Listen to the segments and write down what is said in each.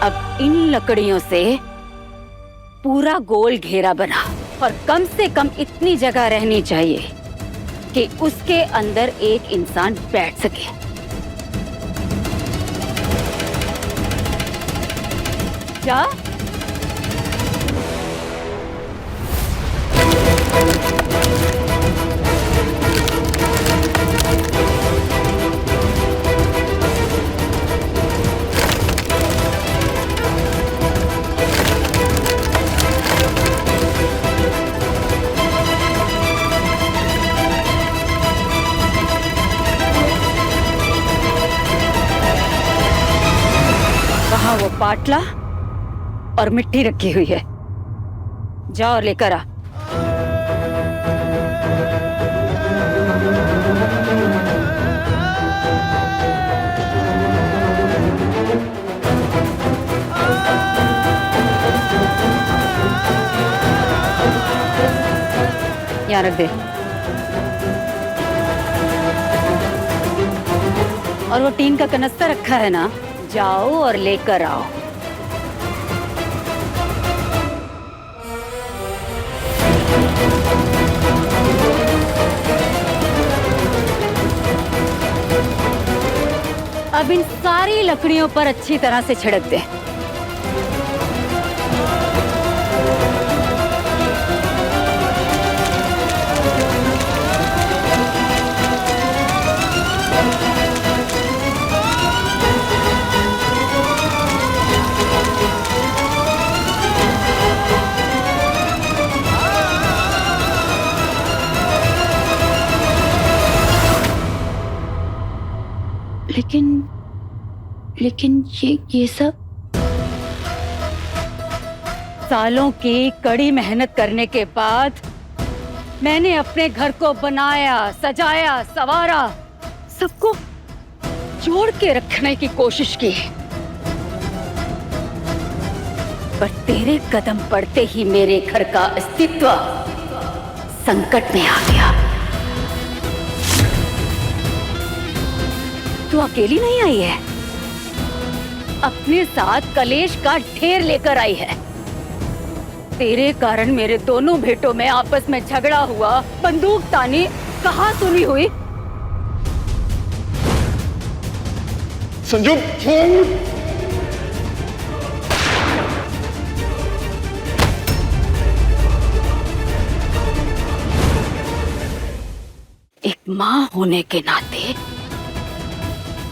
अब इन लकड़ियों से पूरा गोल घेरा बना और कम से कम इतनी जगह रहनी चाहिए कि उसके अंदर एक इंसान बैठ सके। क्या? वहां वो पाटला और मिट्टी रखी हुई है, जाओ और लेकर आ। यहाँ रख दे। और वो टीन का कनस्तर रखा है ना, जाओ और लेकर आओ। अब इन सारी लकड़ियों पर अच्छी तरह से छिड़क दे। लेकिन ये सब सालों की कड़ी मेहनत करने के बाद मैंने अपने घर को बनाया, सजाया, संवारा, सबको जोड़ के रखने की कोशिश की, पर तेरे कदम पड़ते ही मेरे घर का अस्तित्व संकट में आ गया। तू अकेली नहीं आई है, अपने साथ कलेश का ढेर लेकर आई है। तेरे कारण मेरे दोनों बेटों में आपस में झगड़ा हुआ, बंदूक तानी कहाँ सुनी हुई। संजू, एक माँ होने के नाते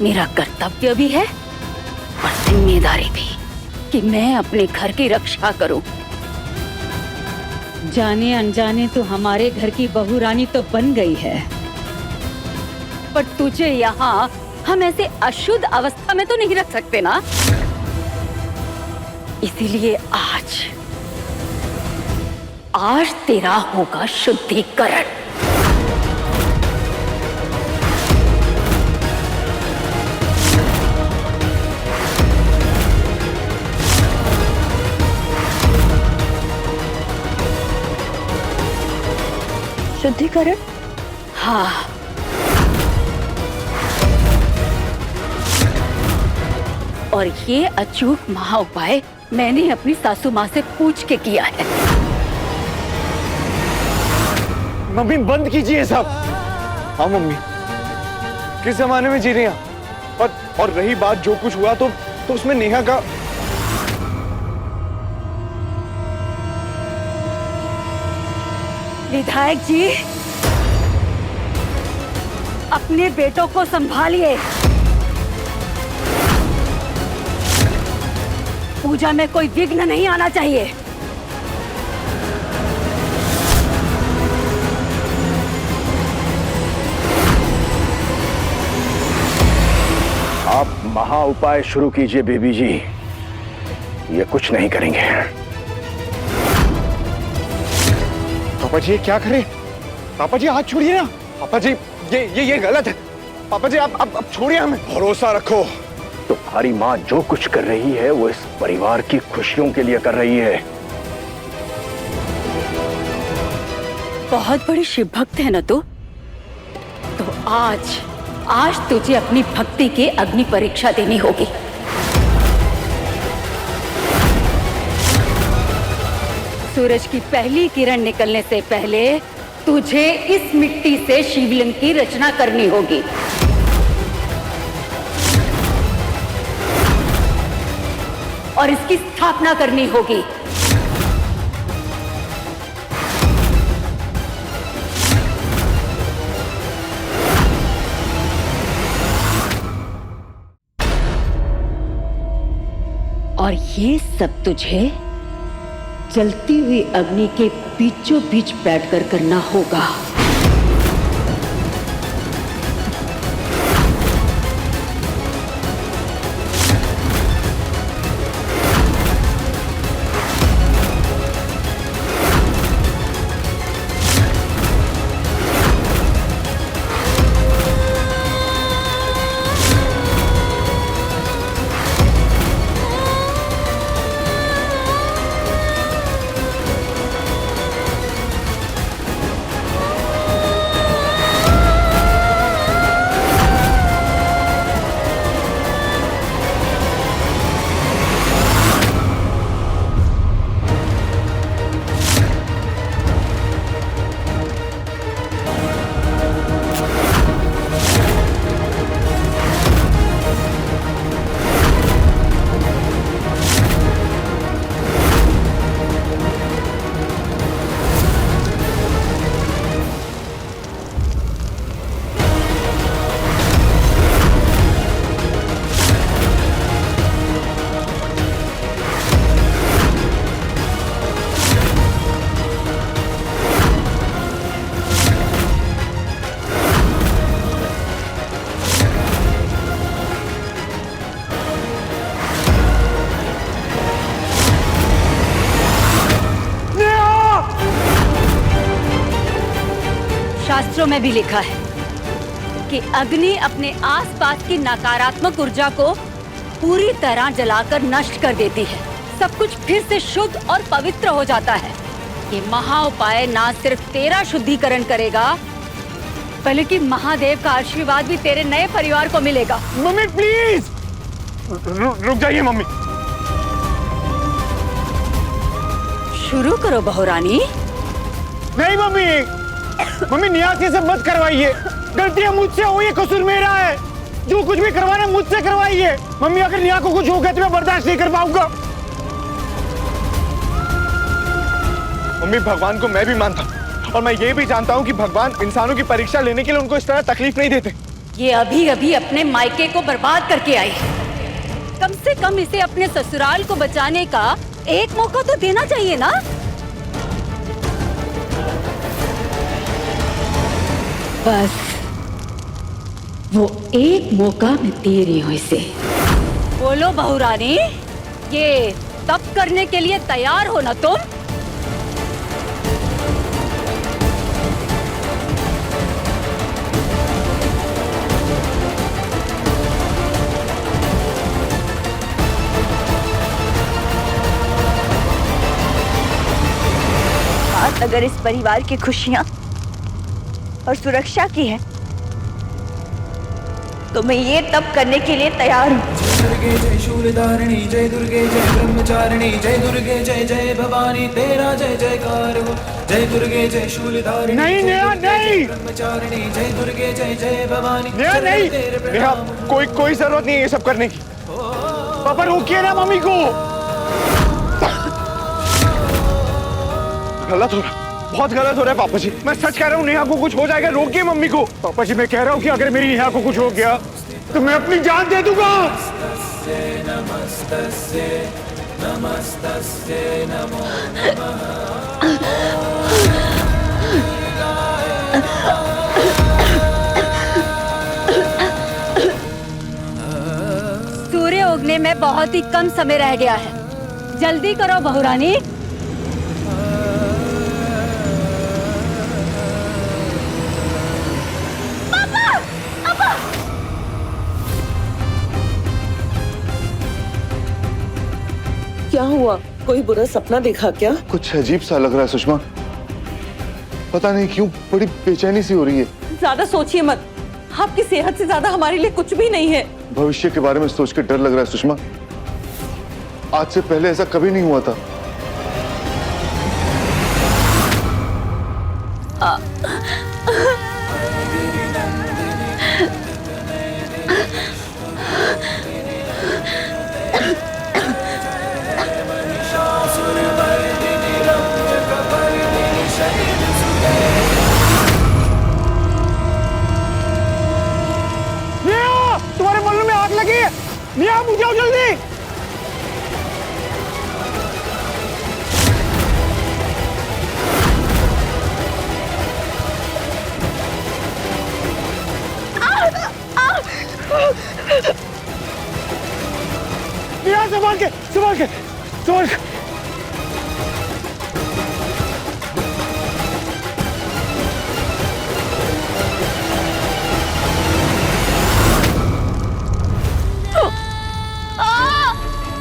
मेरा कर्तव्य भी है और जिम्मेदारी भी कि मैं अपने घर की रक्षा करूं। जाने अनजाने तो हमारे घर की बहू रानी तो बन गई है, पर तुझे यहाँ हम ऐसे अशुद्ध अवस्था में तो नहीं रख सकते ना। इसीलिए आज तेरा होगा शुद्धिकरण। शुद्धिकरण? हाँ, और ये अचूक महा उपाय मैंने अपनी सासू माँ से पूछ के किया है। मम्मी बंद कीजिए सब। हाँ मम्मी, किस जमाने में जी रही हैं? और रही बात जो कुछ हुआ तो उसमें नेहा का। विधायक जी, अपने बेटों को संभालिए। पूजा में कोई विघ्न नहीं आना चाहिए। आप महा उपाय शुरू कीजिए बेबी जी, ये कुछ नहीं करेंगे। पापा जी क्या करें? पापा जी हाथ छोड़िए ना। पापा जी ये गलत है। पापा जी आप छोड़िए हमें। भरोसा रखो, तुम्हारी माँ जो कुछ कर रही है वो इस परिवार की खुशियों के लिए कर रही है। बहुत बड़ी शिव भक्त है ना तू? तो आज तुझे अपनी भक्ति की अग्नि परीक्षा देनी होगी। सूरज की पहली किरण निकलने से पहले तुझे इस मिट्टी से शिवलिंग की रचना करनी होगी। और इसकी स्थापना करनी होगी। और ये सब तुझे जलती हुई अग्नि के बीचों बीच बैठकर करना होगा। शास्त्रों में भी लिखा है कि अग्नि अपने आसपास की नकारात्मक ऊर्जा को पूरी तरह जलाकर नष्ट कर देती है। सब कुछ फिर से शुद्ध और पवित्र हो जाता है। ये महा उपाय ना सिर्फ तेरा शुद्धिकरण करेगा, बल्कि महादेव का आशीर्वाद भी तेरे नए परिवार को मिलेगा। मम्मी प्लीज रुक जाइए मम्मी। शुरू करो बहुरानी। नहीं मम्मी, मम्मी नेहा से सब मत करवाइए। गलतियां मुझसे हुई है, कसूर मेरा है। जो कुछ भी करवाना है मुझसे करवाइए। मम्मी अगर नेहा को कुछ हो गया तो मैं बर्दाश्त नहीं कर पाऊंगा। मम्मी भगवान को मैं भी मानता हूँ और मैं ये भी जानता हूँ कि भगवान इंसानों की परीक्षा लेने के लिए उनको इस तरह तकलीफ नहीं देते। ये अभी अभी अपने मायके को बर्बाद करके आई है। कम से कम इसे अपने ससुराल को बचाने का एक मौका तो देना चाहिए ना। बस वो एक मौका मैं दे रही हूँ इसे। बोलो बहुरानी, ये तप करने के लिए तैयार हो ना तुम? बात अगर इस परिवार की खुशियां और सुरक्षा की है तो मैं ये तप करने के लिए तैयार हूँ। जय दुर्गे जय शूलधारिणी, जय दुर्गे जय ब्रह्मचारिणी, जय दुर्गे जय जय भवानी, तेरा जय जयकार हो। जय दुर्गे जय शूलधारिणी, नहीं नेहा नहीं, ब्रह्मचारिणी, जय दुर्गे जय जय भवानी। नेहा नहीं, नेहा कोई जरूरत नहीं है ये सब करने की। पापा रोकिए ना मम्मी को। गलत हो रहा, बहुत गलत हो रहा है पापा जी। मैं सच कह रहा हूँ, नेहा को कुछ हो जाएगा, रोकिए मम्मी को। पापा जी मैं कह रहा हूँ कि अगर मेरी नेहा को कुछ हो गया तो मैं अपनी जान दे दूंगा। सूर्य उगने में बहुत ही कम समय रह गया है, जल्दी करो बहुरानी। क्या हुआ? कोई बुरा सपना देखा क्या? कुछ अजीब सा लग रहा है सुषमा, पता नहीं क्यों बड़ी बेचैनी सी हो रही है। ज्यादा सोचिए मत, आपकी सेहत से ज्यादा हमारे लिए कुछ भी नहीं है। भविष्य के बारे में सोच के डर लग रहा है सुषमा। आज से पहले ऐसा कभी नहीं हुआ था। तुम्हारे मल्लू में आग लगी है। निया बुझाओ जल्दी। निया संभाल के संभाल के संभाल के।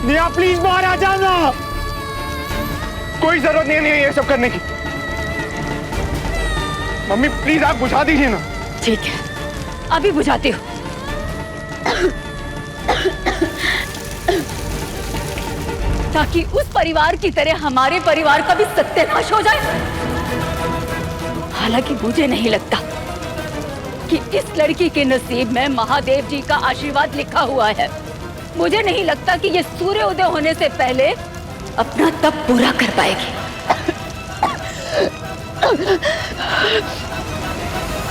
निया प्लीज बाहर आ जाना। कोई जरूरत नहीं है ये सब करने की। मम्मी प्लीज आप बुझा दीजिए ना। ठीक है, अभी बुझाती हूँ। ताकि उस परिवार की तरह हमारे परिवार का भी सत्यानाश हो जाए। हालांकि मुझे नहीं लगता कि इस लड़की के नसीब में महादेव जी का आशीर्वाद लिखा हुआ है। मुझे नहीं लगता कि ये सूर्य उदय होने से पहले अपना तप पूरा कर पाएगी।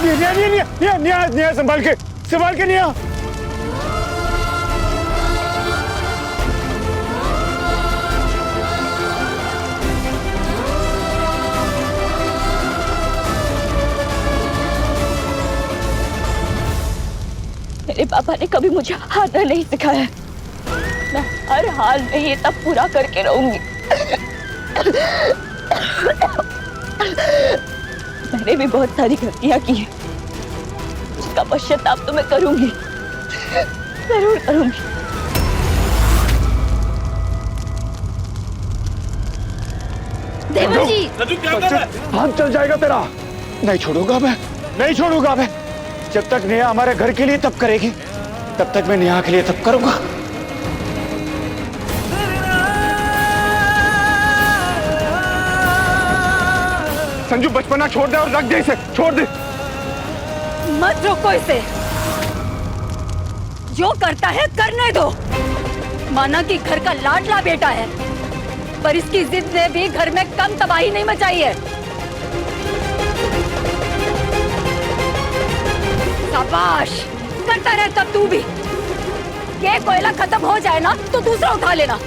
निया निया निया निया निया निया संभाल के निया। मेरे पापा ने कभी मुझे हारना नहीं सिखाया। मैं हर हाल में ये तब पूरा करके रहूंगी। मैंने भी बहुत सारी गलतियां की हैं। उसका पश्चाताप तो मैं करूंगी, जरूर करूंगी। देवर जी, हाथ चल जाएगा तेरा। नहीं छोड़ूंगा मैं, नहीं छोड़ूंगा मैं। जब तक नेहा हमारे घर के लिए तप करेगी तब तक मैं नेहा के लिए तप करूंगा। संजू बचपना छोड़ दे और रख दे इसे, छोड़ दे। मत रोको इसे। जो करता है करने दो। माना कि घर का लाडला बेटा है, पर इसकी जिद ने भी घर में कम तबाही नहीं मचाई है। शाबाश, करता रहता तू भी। ये कोयला खत्म हो जाए ना तो दूसरा उठा लेना।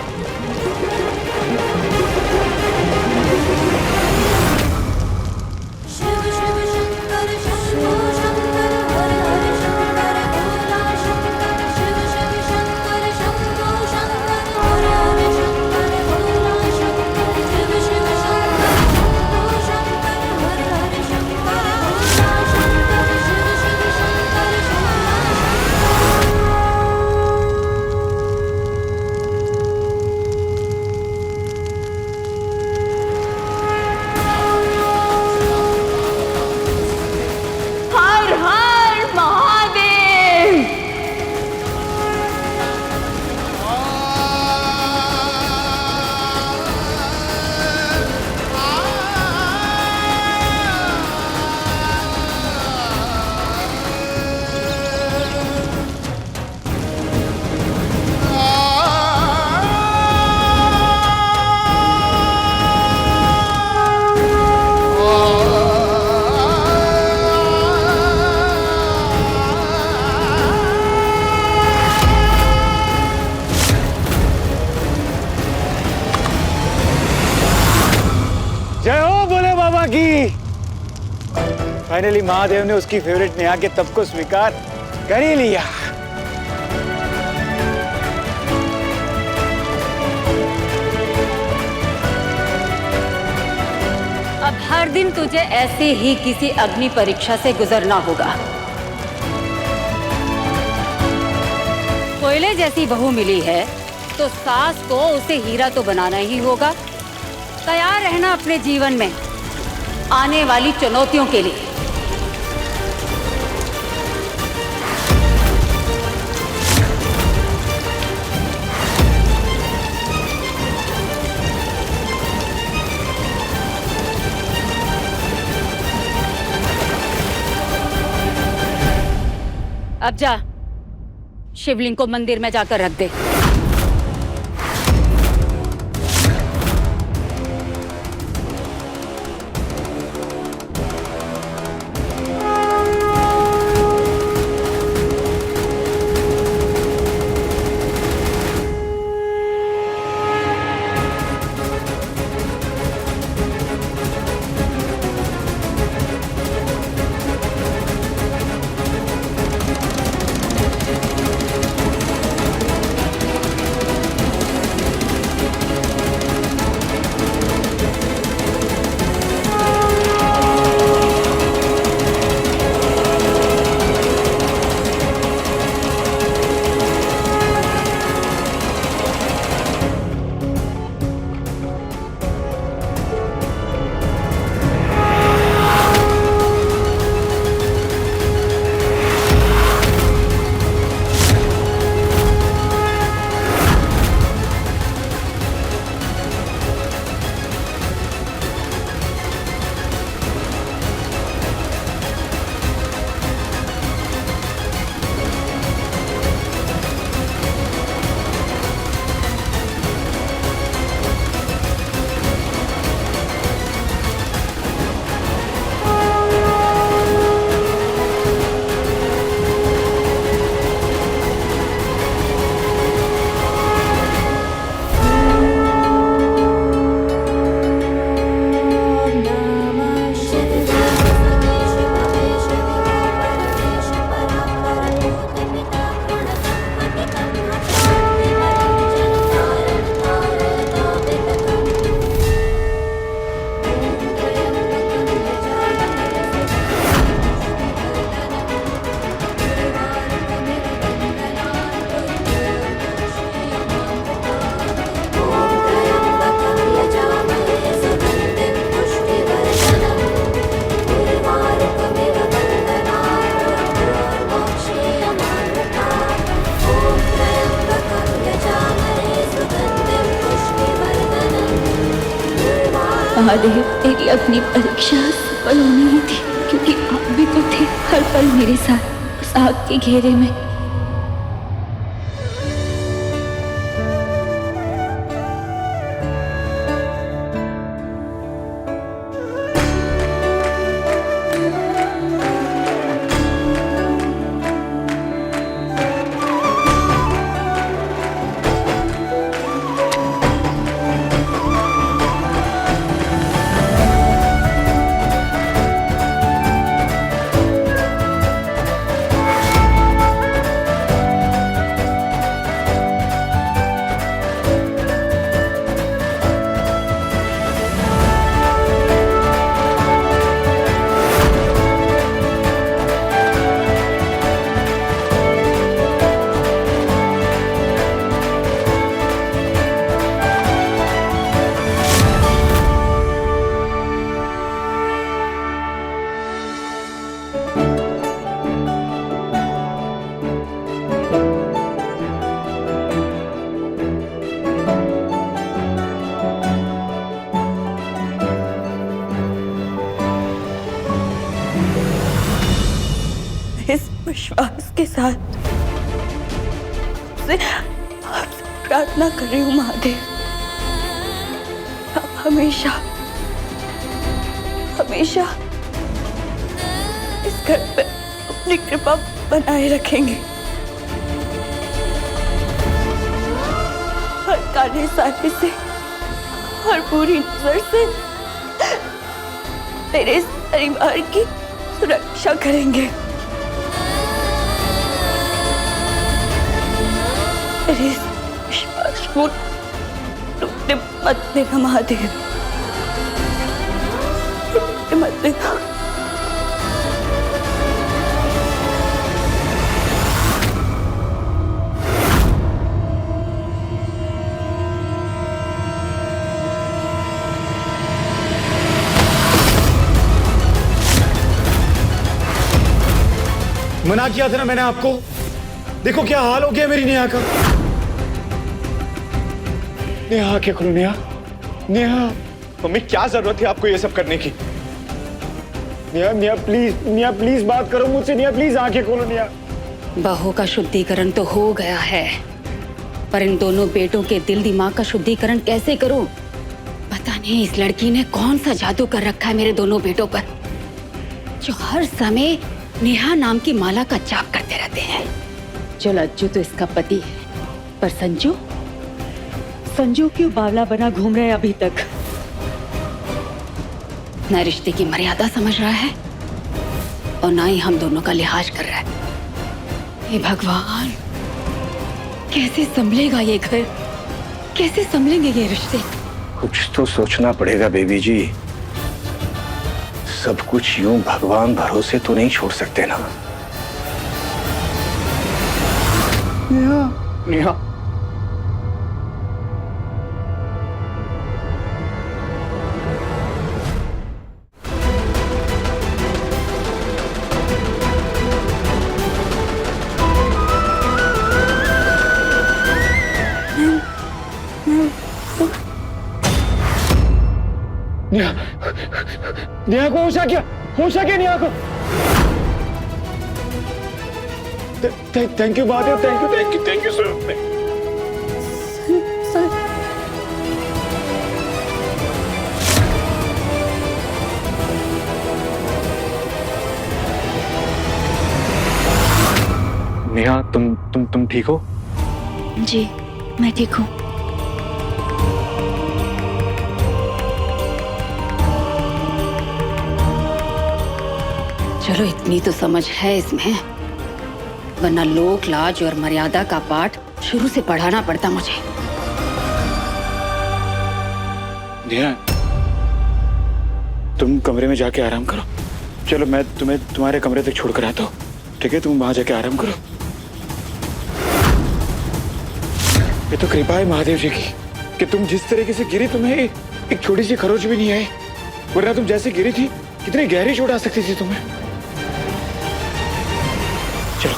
फाइनली महादेव ने उसकी फेवरेट नेहा के तप को स्वीकार कर ही लिया। अब हर दिन तुझे ऐसे ही किसी अग्नि परीक्षा से गुजरना होगा। कोयले जैसी बहू मिली है तो सास को उसे हीरा तो बनाना ही होगा। तैयार रहना अपने जीवन में आने वाली चुनौतियों के लिए। अब जा, शिवलिंग को मंदिर में जाकर रख दे। महादेव, तेरी अपनी परीक्षा सफल होनी ही थी, क्योंकि आप भी तो थे हर पल मेरे साथ उस आग के घेरे में। इस विश्वास के साथ आपसे प्रार्थना कर रही हूँ महादेव, आप हमेशा हमेशा इस घर पे अपनी कृपा बनाए रखेंगे। हर काले साले से, हर बुरी नजर से तेरे इस परिवार की सुरक्षा करेंगे। तेरे इस विश्वास को टूटने मत देना महादेव, टूटने मत देना। मना किया था ना मैंने आपको, देखो क्या हाल हो गया मेरी नेहा का। नेहा क्या करूं? नेहा, नेहा मम्मी क्या जरूरत है आपको ये सब करने की? नेहा, नेहा प्लीज, नेहा प्लीज बात करो मुझसे। नेहा प्लीज आंखें खोलो। नेहा, बहू का शुद्धिकरण तो हो गया है, पर इन दोनों बेटों के दिल दिमाग का शुद्धिकरण कैसे करूं? पता नहीं इस लड़की ने कौन सा जादू कर रखा है मेरे दोनों बेटों पर, जो हर समय नेहा नाम की माला का जाप करते रहते हैं। चलो अज्जू तो इसका पति है, पर संजू क्यों बावला बना घूम रहा है अभी तक? न रिश्ते की मर्यादा समझ रहा है और ना ही हम दोनों का लिहाज कर रहा है। हे भगवान, कैसे संभलेगा ये घर, कैसे संभलेंगे ये रिश्ते? कुछ तो सोचना पड़ेगा बेबी जी। सब कुछ यूं भगवान भरोसे तो नहीं छोड़ सकते ना। नेहा, नेहा, नेहा, नेहा को होश आ गया नेहा को। Thank you Mahadev, thank you sir. Neha, तुम ठीक हो? जी मैं ठीक हूँ। चलो इतनी तो समझ है इसमें, वरना लोक लाज और मर्यादा का पाठ शुरू से पढ़ाना पड़ता मुझे। नेहा, तुम कमरे में जाके आराम करो। चलो मैं तुम्हें तुम्हारे कमरे तक छोड़कर आता हूँ, ठीक है? तुम वहां जाके आराम करो। ये तो कृपा है महादेव जी की कि तुम जिस तरीके से गिरी तुम्हें एक छोटी सी खरोच भी नहीं आई, वरना तुम जैसे गिरी थी कितनी गहरी चोट आ सकती थी तुम्हें। चलो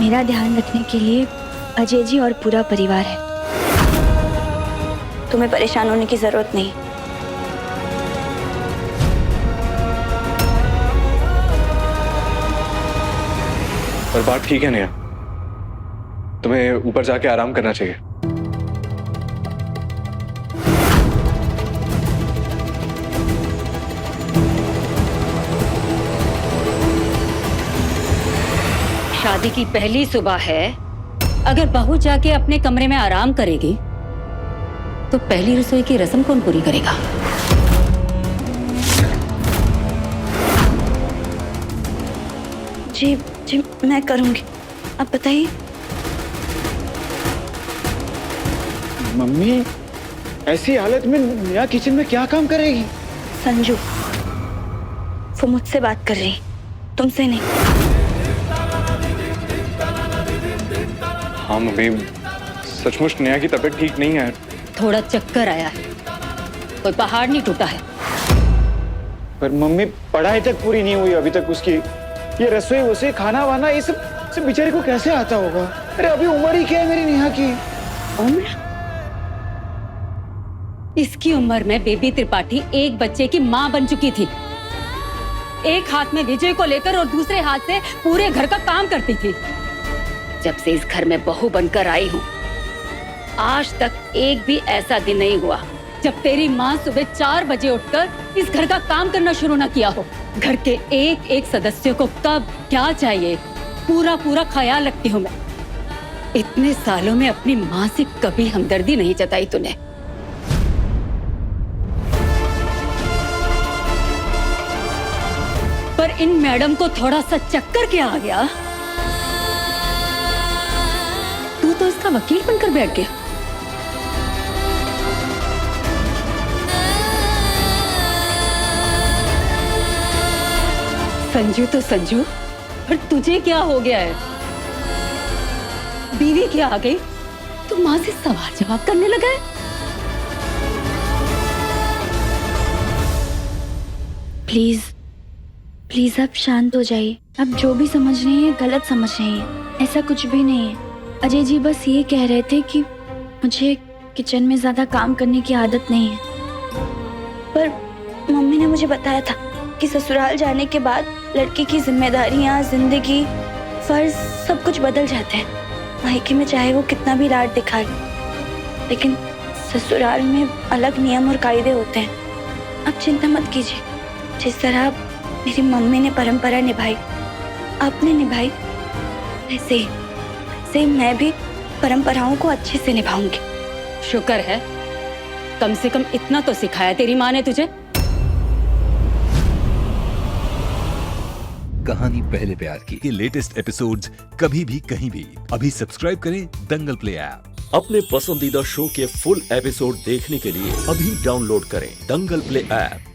मेरा ध्यान रखने के लिए अजय जी और पूरा परिवार है, तुम्हें परेशान होने की जरूरत नहीं। पर बात ठीक है नेहा, तुम्हें ऊपर जाके आराम करना चाहिए। शादी की पहली सुबह है, अगर बहू जाके अपने कमरे में आराम करेगी तो पहली रसोई की रस्म कौन पूरी करेगा? जी जी मैं करूंगी, आप बताइए। मम्मी ऐसी हालत में नेहा किचन में क्या काम करेगी? संजू वो मुझसे बात कर रही, तुमसे नहीं। हाँ मम्मी, सचमुच नेहा की तबीयत ठीक नहीं है। थोड़ा चक्कर आया है, कोई पहाड़ नहीं टूटा है। पर मम्मी पढ़ाई तक पूरी नहीं हुई अभी तक उसकी, ये रसोई वसोई खाना वाना ये सब बेचारे को कैसे आता होगा? अरे अभी उम्र ही क्या है मेरी नेहा की? उम्र? इसकी उम्र में बेबी त्रिपाठी एक बच्चे की माँ बन चुकी थी। एक हाथ में विजय को लेकर और दूसरे हाथ से पूरे घर का काम करती थी। जब से इस घर में बहू बनकर आई हूँ, आज तक एक भी ऐसा दिन नहीं हुआ जब तेरी माँ सुबह 4 बजे उठकर इस घर का काम करना शुरू न किया हो। घर के एक एक सदस्य को कब क्या चाहिए पूरा पूरा ख्याल रखती हूँ मैं। इतने सालों में अपनी माँ से कभी हमदर्दी नहीं जताई तूने। पर इन मैडम को थोड़ा सा चक्कर क्या आ गया? तू तो इसका वकील बनकर बैठ गया। संजू तो संजू, पर तुझे क्या हो गया है? बीवी क्या आ गई, तू माँ से सवाल जवाब करने लगा है? प्लीज आप शांत हो जाइए। आप जो भी समझ रहे हैं गलत समझ रहे हैं, ऐसा कुछ भी नहीं है। अजय जी बस ये कह रहे थे कि मुझे किचन में ज्यादा काम करने की आदत नहीं है। पर मम्मी ने मुझे बताया था कि ससुराल जाने के बाद लड़की की जिम्मेदारियां, जिंदगी, फर्ज सब कुछ बदल जाते हैं। मायके में चाहे वो कितना भी लाड दिखा ले, लेकिन ससुराल में अलग नियम और कायदे होते हैं। आप चिंता मत कीजिए। जिस तरह मेरी मम्मी ने परंपरा निभाई, आपने निभाई, वैसे मैं भी परंपराओं को अच्छे से निभाऊंगी। शुक्र है, कम से कम इतना तो सिखाया तेरी माँ ने तुझे। कहानी पहले प्यार की के लेटेस्ट एपिसोड्स कभी भी कहीं भी अभी सब्सक्राइब करें दंगल प्ले ऐप। अपने पसंदीदा शो के फुल एपिसोड देखने के लिए अभी डाउनलोड करें दंगल प्ले ऐप।